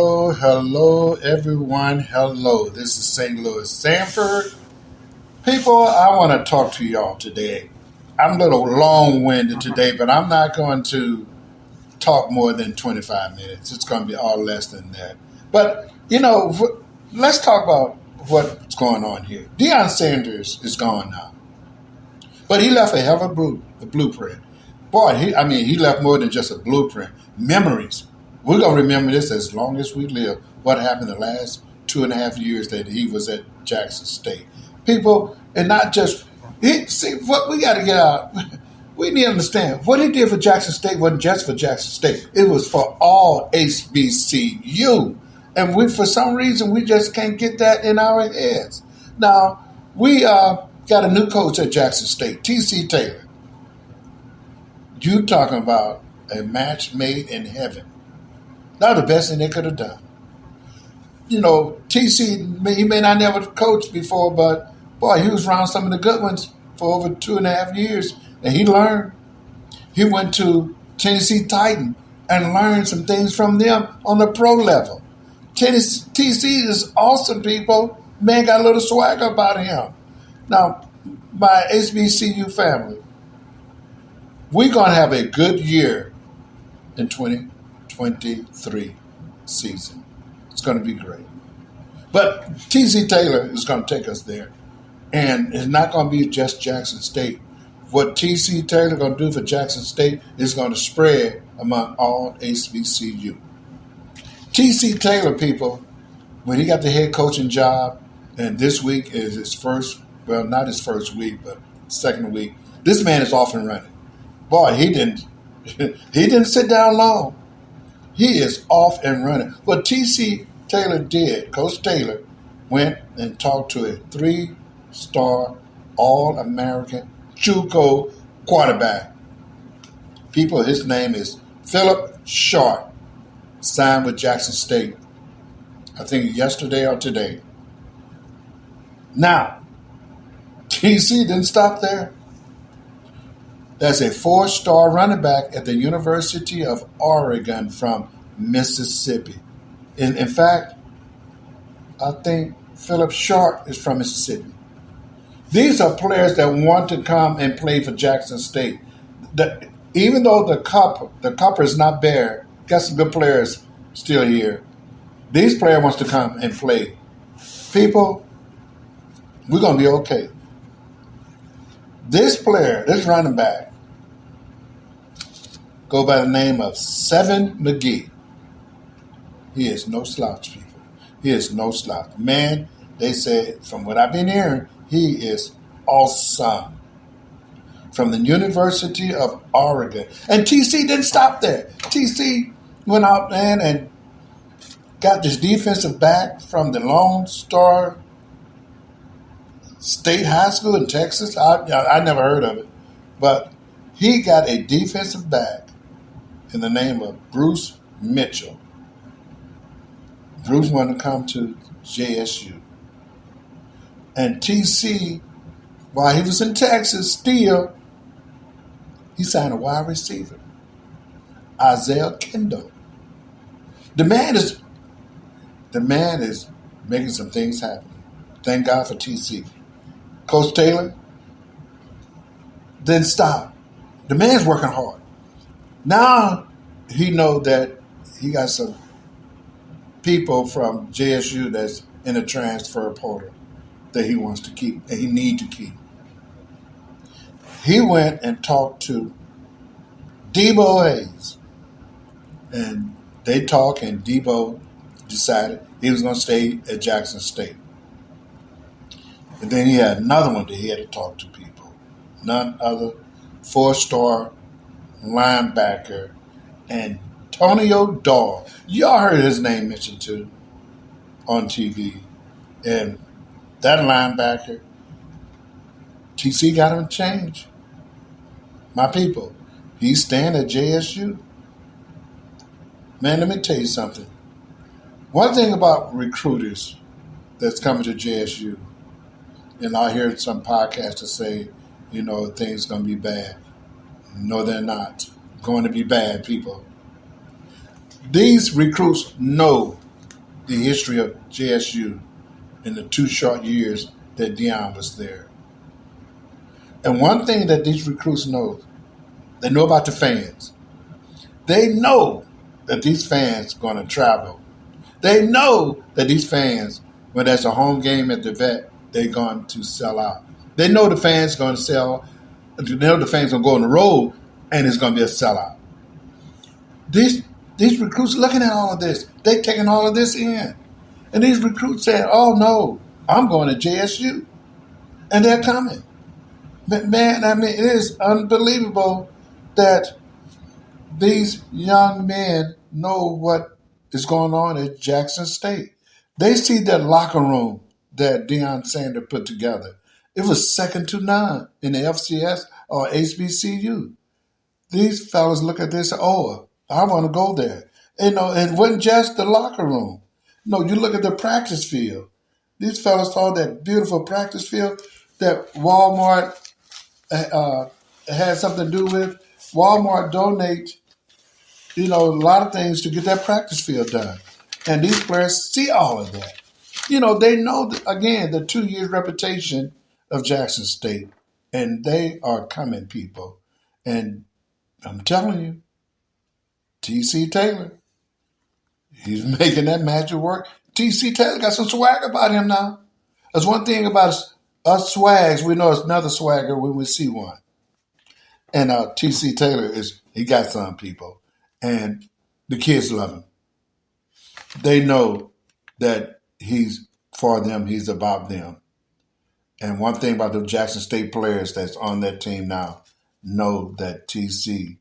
Hello, everyone. Hello. This is St. Louis Sanford. People, I want to talk to y'all today. I'm a little long winded today, but I'm not going to talk more than 25 minutes. It's going to be all less than that. But, let's talk about what's going on here. Dion Sanders is gone now, but he left a hell of a blueprint. Boy, he left more than just a blueprint. Memories. We're going to remember this as long as we live, what happened the last 2.5 years that he was at Jackson State. People, and not just, what we got to get out, we need to understand, what he did for Jackson State wasn't just for Jackson State. It was for all HBCU. And for some reason, we just can't get that in our heads. Now, we got a new coach at Jackson State, T.C. Taylor. You talking about a match made in heaven. Not the best thing they could have done. TC, he may not never coached before, but boy, he was around some of the good ones for over 2.5 years, and he learned. He went to Tennessee Titan and learned some things from them on the pro level. TC is awesome, people. Man got a little swagger about him. Now, my HBCU family, we're going to have a good year in 2023 season. It's going to be great. But T.C. Taylor is going to take us there. And it's not going to be just Jackson State. What T.C. Taylor going to do for Jackson State is going to spread among all HBCU. T.C. Taylor, people, when he got the head coaching job, and this week is his first, well, not his first week, but second week, this man is off and running. Boy, he didn't sit down long. He is off and running. What T.C. Taylor did, Coach Taylor, went and talked to a 3-star All-American JUCO quarterback. People, his name is Philip Sharp, signed with Jackson State, I think yesterday or today. Now, T.C. didn't stop there. There's a 4-star running back at the University of Oregon from Mississippi. In fact, I think Philip Sharp is from Mississippi. These are players that want to come and play for Jackson State. Even though the cup is not bare, got some good players still here. These players wants to come and play. People, we're going to be okay. This player, this running back, go by the name of Seven McGee. He is no slouch, people. He is no slouch. Man, they say, from what I've been hearing, he is awesome. From the University of Oregon. And TC didn't stop there. TC went out there and got this defensive back from the Lone Star State High School in Texas. I never heard of it. But he got a defensive back in the name of Bruce Mitchell. Bruce wanted to come to JSU. And TC, while he was in Texas still, he signed a wide receiver, Isaiah Kendall. The man is making some things happen. Thank God for TC. Coach Taylor didn't stop. The man's working hard. Now he know that he got some people from JSU that's in a transfer portal that he wants to keep and he need to keep. He went and talked to Debo Hayes, and they talked, and Debo decided he was going to stay at Jackson State. And then he had another one that he had to talk to people. None other, 4-star linebacker, Antonio Dahl. Y'all heard his name mentioned too on TV. And that linebacker, TC got him changed. My people, he's staying at JSU. Man, let me tell you something. One thing about recruiters that's coming to JSU, and I hear some podcasters say, things going to be bad. No, they're not going to be bad, people. These recruits know the history of JSU in the 2 short years that Dion was there. And one thing that these recruits know, they know about the fans. They know that these fans are going to travel. They know that these fans, when there's a home game at the vet, they're going to sell out. They know the fans are going to sell. They know the fans are going to go on the road, and it's going to be a sellout. These recruits looking at all of this, they taking all of this in. And these recruits saying, oh, no, I'm going to JSU. And they're coming. But man, I mean, it is unbelievable that these young men know what is going on at Jackson State. They see that locker room that Deion Sanders put together. It was second to none in the FCS or HBCU. These fellas look at this, oh, I want to go there. You know, it wasn't just the locker room. No, you look at the practice field. These fellas saw that beautiful practice field that Walmart had something to do with. Walmart donate, a lot of things to get that practice field done. And these players see all of that. They know, again, the 2 years reputation of Jackson State. And they are coming, people. And I'm telling you, T.C. Taylor, he's making that magic work. T.C. Taylor got some swag about him now. There's one thing about us swags, we know it's another swagger when we see one. And T.C. Taylor, he got some people. And the kids love him. They know that he's for them, he's about them. And one thing about the Jackson State players that's on that team now, know that TC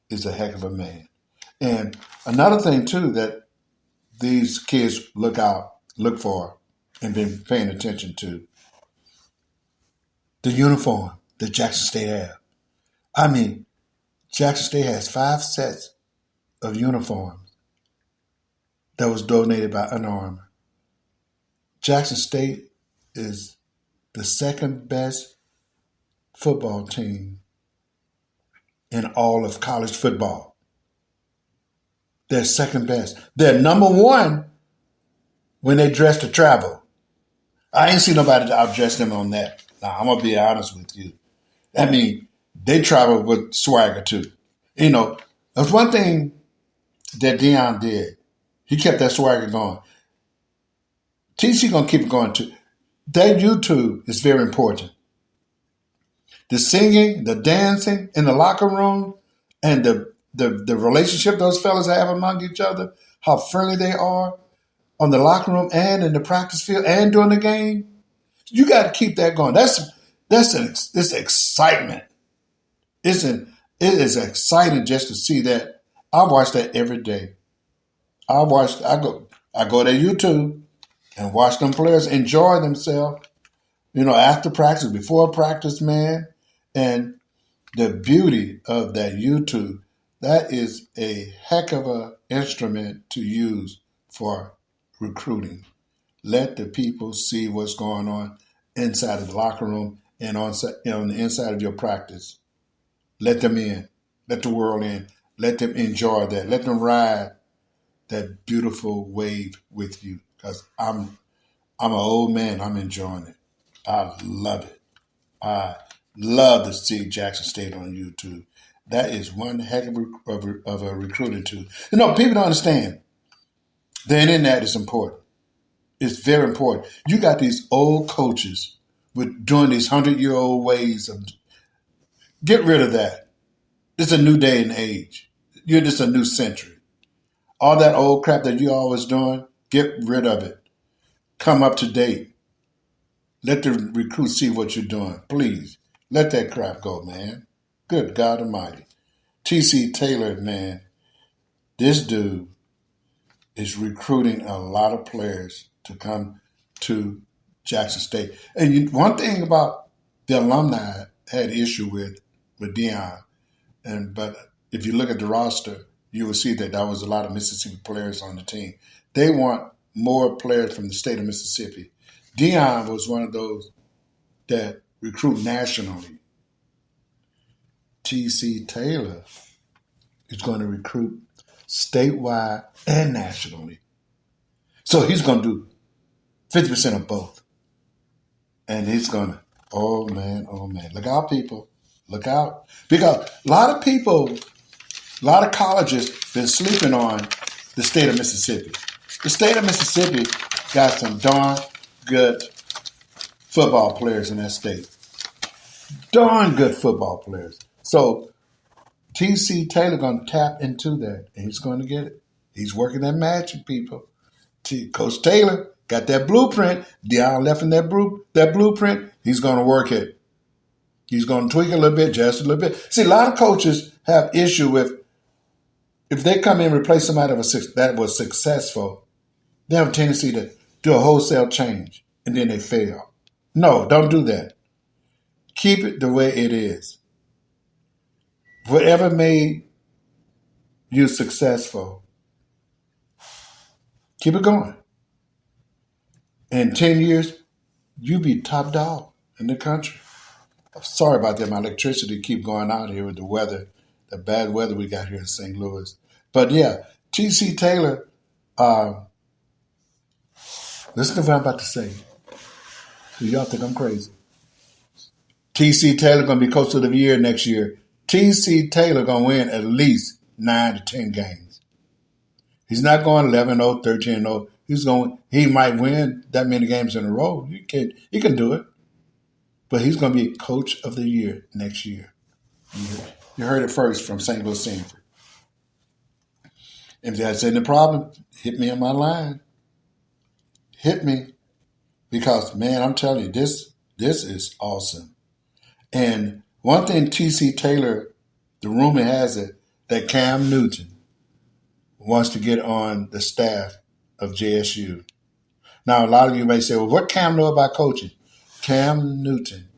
is a heck of a man. And another thing, too, that these kids look for, and been paying attention to, the uniform that Jackson State have. I mean, Jackson State has 5 sets of uniforms that was donated by Under Armour. Jackson State is the second best football team in all of college football. They're second best. They're number one when they dress to travel. I ain't seen nobody outdress them on that. Now, I'm going to be honest with you. I mean, they travel with swagger too. There's one thing that Dion did. He kept that swagger going. TC going to keep it going too. That YouTube is very important. The singing, the dancing in the locker room, and the relationship those fellas have among each other, how friendly they are on the locker room and in the practice field and during the game. You got to keep that going. It's excitement. It is exciting just to see that. I watch that every day. I go to YouTube and watch them players enjoy themselves, after practice, before practice, man. And the beauty of that YouTube, that is a heck of an instrument to use for recruiting. Let the people see what's going on inside of the locker room and on the inside of your practice. Let them in. Let the world in. Let them enjoy that. Let them ride that beautiful wave with you. Because I'm an old man. I'm enjoying it. I love it. I love to see Jackson State on YouTube. That is one heck of a recruiting tool. People don't understand. The internet is important. It's very important. You got these old coaches doing these 100-year-old ways of. Get rid of that. It's a new day and age. You're just a new century. All that old crap that you're always doing, get rid of it. Come up to date. Let the recruits see what you're doing. Please, let that crap go, man. Good God Almighty. T.C. Taylor, man, this dude is recruiting a lot of players to come to Jackson State. And one thing about the alumni had issue with Dion, but if you look at the roster, you will see that there was a lot of Mississippi players on the team. They want more players from the state of Mississippi. Dion was one of those that recruit nationally. T.C. Taylor is going to recruit statewide and nationally. So he's going to do 50% of both. And he's going to, oh man. Look out, people. Look out. Because a lot of people, a lot of colleges been sleeping on the state of Mississippi. The state of Mississippi got some darn good football players in that state. Darn good football players. So T.C. Taylor going to tap into that, and he's going to get it. He's working that magic, people. Coach Taylor got that blueprint. Dion left in that blueprint. He's going to work it. He's going to tweak a little bit, just a little bit. See, a lot of coaches have issue with if they come in and replace somebody that was successful, they have a tendency to do a wholesale change, and then they fail. No, don't do that. Keep it the way it is. Whatever made you successful, keep it going. In 10 years, you be top dog in the country. I'm sorry about that. My electricity keep going out here with the weather, the bad weather we got here in St. Louis. But yeah, T.C. Taylor, listen to what I'm about to say. Y'all think I'm crazy. T.C. Taylor going to be Coach of the Year next year. T.C. Taylor going to win at least 9 to 10 games. He's not going 11-0, 13-0. He might win that many games in a row. He can do it. But he's going to be Coach of the Year next year. You heard it first from St. Louis Sanford. If that's any problem, hit me on my line. Hit me. Because, man, I'm telling you, this is awesome. And one thing T.C. Taylor, the rumor has it, that Cam Newton wants to get on the staff of JSU. Now, a lot of you may say, well, what Cam know about coaching? Cam Newton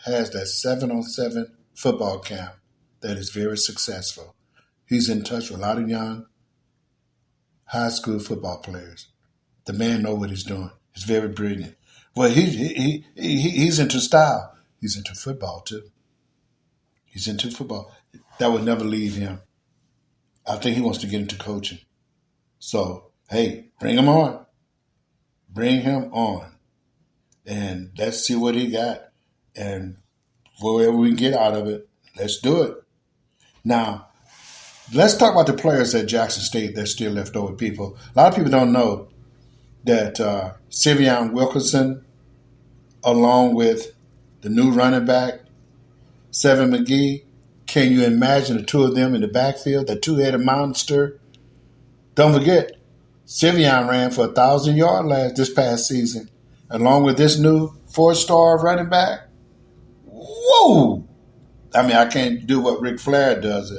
has that 7-on-7 football camp that is very successful. He's in touch with a lot of young high school football players. The man knows what he's doing. He's very brilliant. Well, he's into style. He's into football, too. He's into football. That would never leave him. I think he wants to get into coaching. So, hey, bring him on. Bring him on. And let's see what he got. And whatever we can get out of it, let's do it. Now, let's talk about the players at Jackson State that still left over, people. A lot of people don't know that Sivion Wilkerson, along with the new running back, Seven McGee, can you imagine the two of them in the backfield, the two-headed monster? Don't forget, Sivion ran for 1,000 yards this past season, along with this new 4-star running back. Whoa! I mean, I can't do what Ric Flair does.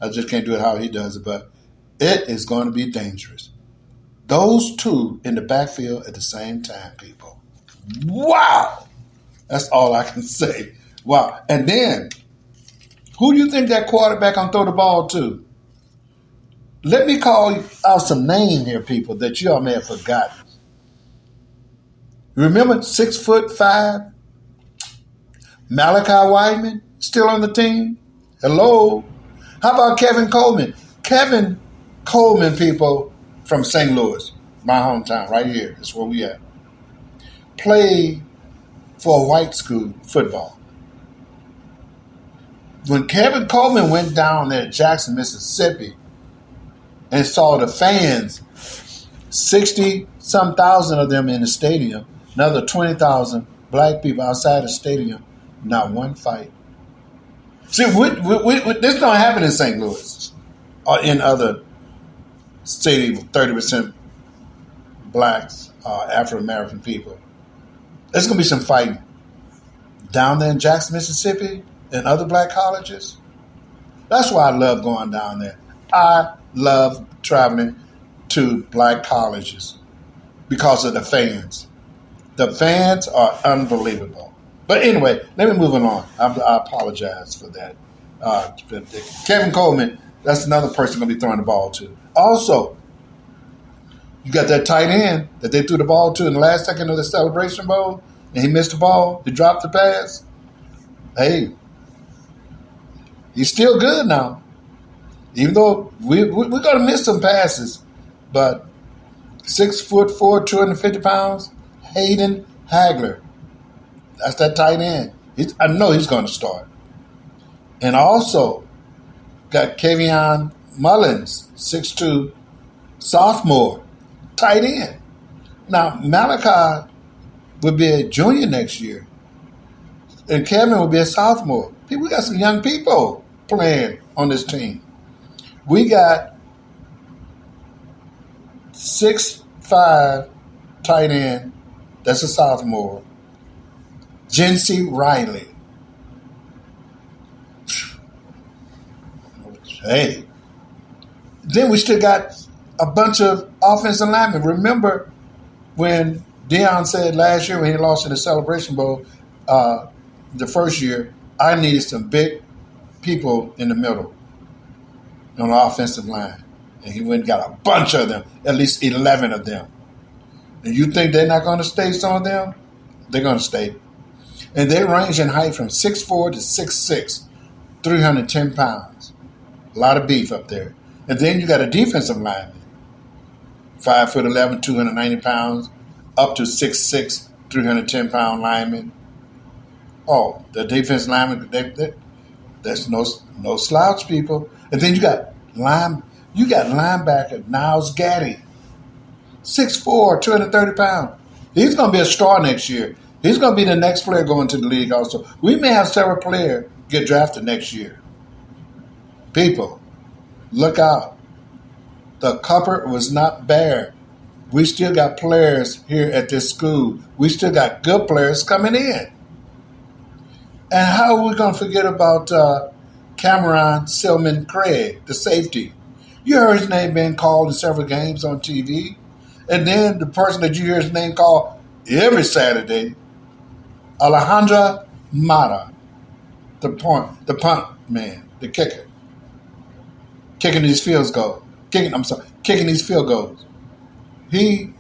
I just can't do it how he does it, but it is going to be dangerous. Those two in the backfield at the same time, people. Wow! That's all I can say. Wow. And then, who do you think that quarterback going to throw the ball to? Let me call out some names here, people, that you all may have forgotten. Remember 6'5" Malachi Wideman still on the team? Hello? How about Kevin Coleman? Kevin Coleman, people, from St. Louis, my hometown, right here. That's where we at. Played for a white school football. When Kevin Coleman went down there at Jackson, Mississippi, and saw the fans, 60-some thousand of them in the stadium, another 20,000 black people outside the stadium, not one fight. See, this don't happen in St. Louis or in other cities with 30% blacks, Afro-American people. There's going to be some fighting down there in Jackson, Mississippi, and other black colleges. That's why I love going down there. I love traveling to black colleges because of the fans. The fans are unbelievable. But anyway, let me move on. I apologize for that. Kevin Coleman, that's another person going to be throwing the ball to. Also, you got that tight end that they threw the ball to in the last second of the Celebration Bowl, and he missed the ball. He dropped the pass. Hey, he's still good now. Even though we're going to miss some passes, but 6'4", 250 pounds. Hayden Hagler. That's that tight end. I know he's going to start. And also got Kavion Mullins, 6'2", sophomore, tight end. Now, Malachi would be a junior next year. And Kevin will be a sophomore. We got some young people playing on this team. We got 6'5" tight end. That's a sophomore. Jinsey Riley. Hey. Then we still got a bunch of offensive linemen. Remember when Dion said last year when he lost in the Celebration Bowl, the first year, I needed some big people in the middle on the offensive line. And he went and got a bunch of them, at least 11 of them. And you think they're not going to stay, some of them? They're going to stay. And they range in height from 6'4" to 6'6", 310 pounds. A lot of beef up there. And then you got a defensive lineman, 5'11", 290 pounds, up to 6'6", 310 pound lineman. Oh, the defense lineman, that's no slouch, people. And then you got linebacker Niles Gaddy, 6'4", 230 pounds. He's going to be a star next year. He's going to be the next player going to the league also. We may have several players get drafted next year. People, look out. The cupboard was not bare. We still got players here at this school. We still got good players coming in. And how are we going to forget about Cameron Silman Craig, the safety? You heard his name being called in several games on TV. And then the person that you hear his name called every Saturday, Alejandra Mata, the punt man, the kicker. Kicking these field goals. He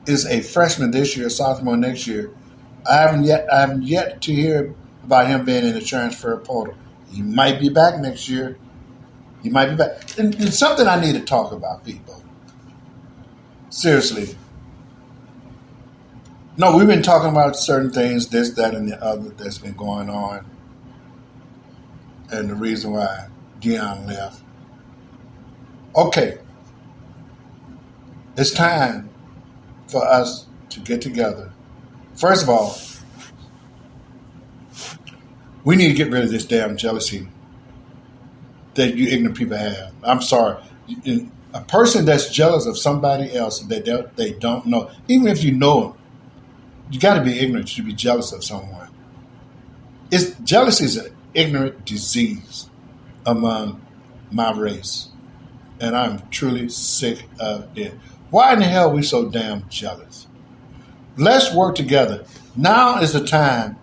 is a freshman this year, sophomore next year. I haven't yet to hear about him being in the transfer portal. He might be back next year. He might be back. And it's something I need to talk about, people. Seriously. No, we've been talking about certain things, this, that, and the other that's been going on. And the reason why Dion left. Okay. It's time for us to get together. First of all, we need to get rid of this damn jealousy that you ignorant people have. I'm sorry. A person that's jealous of somebody else that they don't know, even if you know them, you got to be ignorant to be jealous of someone. Jealousy is an ignorant disease among my race. And I'm truly sick of it. Why in the hell are we so damn jealous? Let's work together. Now is the time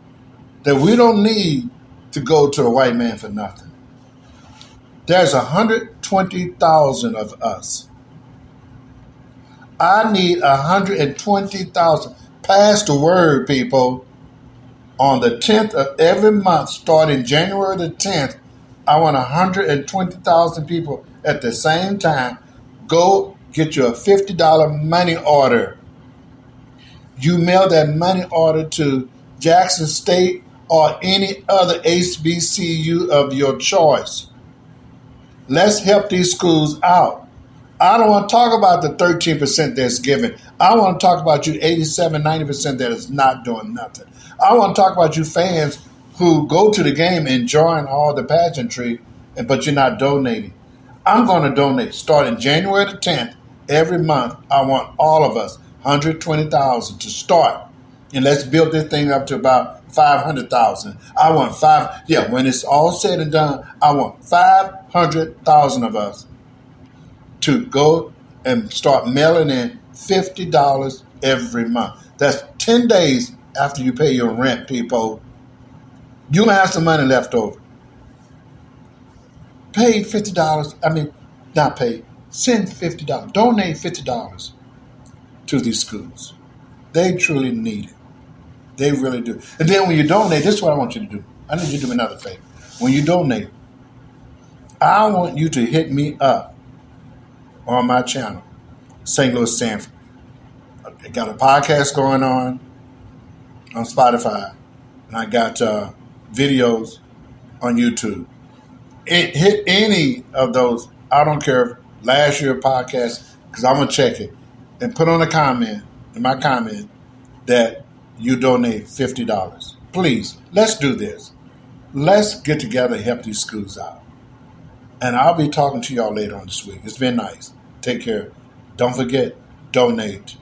that we don't need to go to a white man for nothing. There's 120,000 of us. I need 120,000. Pass the word, people. On the 10th of every month, starting January the 10th, I want 120,000 people at the same time. Go get you a $50 money order. You mail that money order to Jackson State or any other HBCU of your choice. Let's help these schools out. I don't want to talk about the 13% that's given. I want to talk about you 87, 90% that is not doing nothing. I want to talk about you fans who go to the game enjoying all the pageantry, but you're not donating. I'm going to donate starting January the 10th. Every month, I want all of us, 120,000 to start. And let's build this thing up to about 500,000. I want when it's all said and done, I want 500,000 of us to go and start mailing in $50 every month. That's 10 days after you pay your rent, people. You'll have some money left over. Pay $50. Send $50. Donate $50 to these schools. They truly need it. They really do. And then when you donate, this is what I want you to do. I need you to do me another favor. When you donate, I want you to hit me up on my channel, St. Louis Sanford. I got a podcast going on Spotify, and I got videos on YouTube. It hit any of those. I don't care if last year podcast, because I'm gonna check it and put on a comment in my comment that you donate $50. Please, let's do this. Let's get together and help these schools out. And I'll be talking to y'all later on this week. It's been nice. Take care. Don't forget, donate.